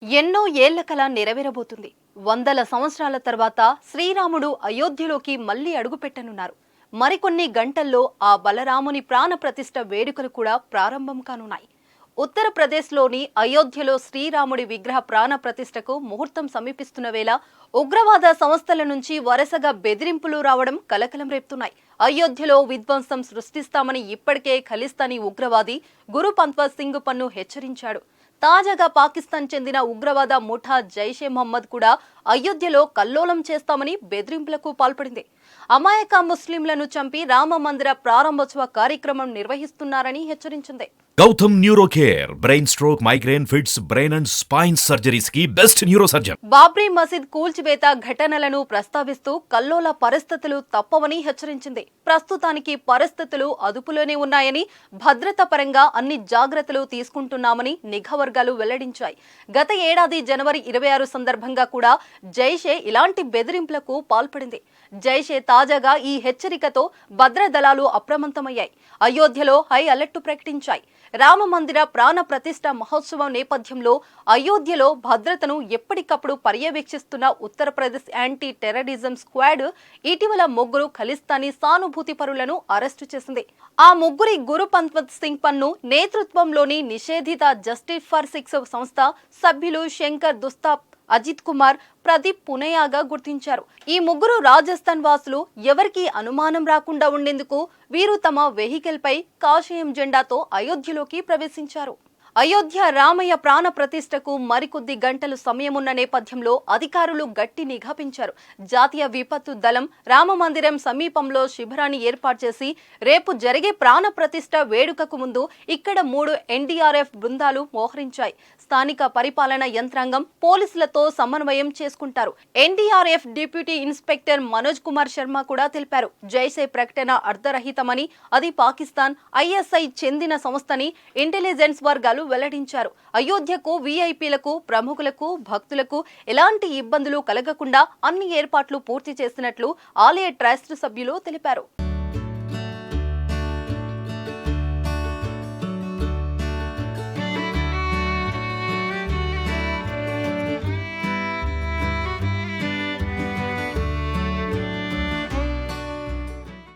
ఎన్నో ఏళ్ల కల నెరవేరబోతుంది. వందల సంవత్సరాల తర్వాత శ్రీరాముడు అయోధ్యలోకి మళ్లీ అడుగుపెట్టనున్నారు. మరికొన్ని గంటల్లో ఆ బలరాముని ప్రాణ ప్రతిష్ఠ వేడుకలు కూడా ప్రారంభం కానున్నాయి. ఉత్తరప్రదేశ్లోని అయోధ్యలో శ్రీరాముడి విగ్రహ ప్రాణ ప్రతిష్ఠకు ముహూర్తం సమీపిస్తున్న వేళ ఉగ్రవాద సంస్థల నుంచి వరుసగా బెదిరింపులు రావడం కలకలం రేపుతున్నాయి. అయోధ్యలో విధ్వంసం సృష్టిస్తామని ఇప్పటికే ఖలిస్తానీ ఉగ్రవాది గురుపంత్వత్ సింగ్ పన్ను హెచ్చరించాడు. తాజాగా పాకిస్తాన్ చెందిన ఉగ్రవాద ముఠా జైషే మహమ్మద్ కూడా అయోధ్యలో కల్లోలం చేస్తామని బెదిరింపులకు పాల్పడింది. అమాయక ముస్లింలను చంపి రామ మందిర ప్రారంభోత్సవ కార్యక్రమం నిర్వహిస్తున్నారని హెచ్చరించింది. Gautam neuro care brain stroke migraine fits brain and spine surgeries కి best neuro surgeon. Babri Masjid కూల్చివేత ఘటనలను ప్రస్తావిస్తూ కల్లోల పరిస్థితులు తప్పవని హెచ్చరించింది. ప్రస్తుతానికి పరిస్థితులు అదుపులోనే ఉన్నాయని, భద్రత పరంగా అన్ని జాగ్రత్తలు తీసుకుంటున్నామని నిఘా వర్గాలు వెల్లడించాయి. గత ఏడాది జనవరి 26 సందర్భంగా కూడా జైషే ఇలాంటి బెదిరింపులకు పాల్పడింది. జైషే తాజాగా ఈ హెచ్చరికతో భద్రదళాలు అప్రమత్తమయ్యాయి. అయోధ్యలో హై అలర్ట్ ప్రకటించాయి. రామ మందిర ప్రాణ ప్రతిష్ఠ మహోత్సవం నేపథ్యంలో అయోధ్యలో భద్రతను ఎప్పటికప్పుడు పర్యవేక్షిస్తున్న ఉత్తరప్రదేశ్ యాంటీ టెర్రరిజం స్క్వాడ్ ఇటీవల ముగ్గురు ఖలిస్తానీ సానుభూతి పరులను అరెస్టు చేసింది. ఆ ముగ్గురి గురుపంత్వత్ సింగ్ పన్ను నేతృత్వంలోని నిషేధిత జస్టిస్ ఫర్ సిక్స్ సంస్థ సభ్యులు శంకర్ దుస్తాప్, అజిత్ కుమార్, ప్రదీప్ పునయాగా గుర్తించారు. ఈ ముగ్గురు రాజస్థాన్ వాసులు. ఎవరికీ అనుమానం రాకుండా ఉండేందుకు వీరు తమ వెహికల్ పై కాషాయం జెండాతో అయోధ్యలోకి ప్రవేశించారు. అయోధ్య రామయ్య ప్రాణ ప్రతిష్టకు మరికొద్ది గంటలు సమయమున్న నేపథ్యంలో అధికారులు గట్టి నిఘా పెంచారు. జాతీయ విపత్తు దళం రామ మందిరం సమీపంలో శిబిరాన్ని ఏర్పాటు చేసి రేపు జరిగే ప్రాణ ప్రతిష్ఠ వేడుకకు ముందు ఇక్కడ 3 ఎన్డీఆర్ఎఫ్ బృందాలు మోహరించాయి. స్థానిక పరిపాలన యంత్రాంగం పోలీసులతో సమన్వయం చేసుకుంటారు. NDRF deputy inspector Manoj Kumar Sharma కూడా తెలిపారు. జైషే ప్రకటన అర్ధరహితమని, అది పాకిస్తాన్ ఐఎస్ఐ చెందిన సంస్థని ఇంటెలిజెన్స్ వర్గాలు వెల్లడించారు. అయోధ్యకు వీఐపీలకు, ప్రముఖులకు, భక్తులకు ఎలాంటి ఇబ్బందులు కలగకుండా అన్ని ఏర్పాట్లు పూర్తి చేసినట్లు ఆలయ ట్రస్ట్ సభ్యులు తెలిపారు.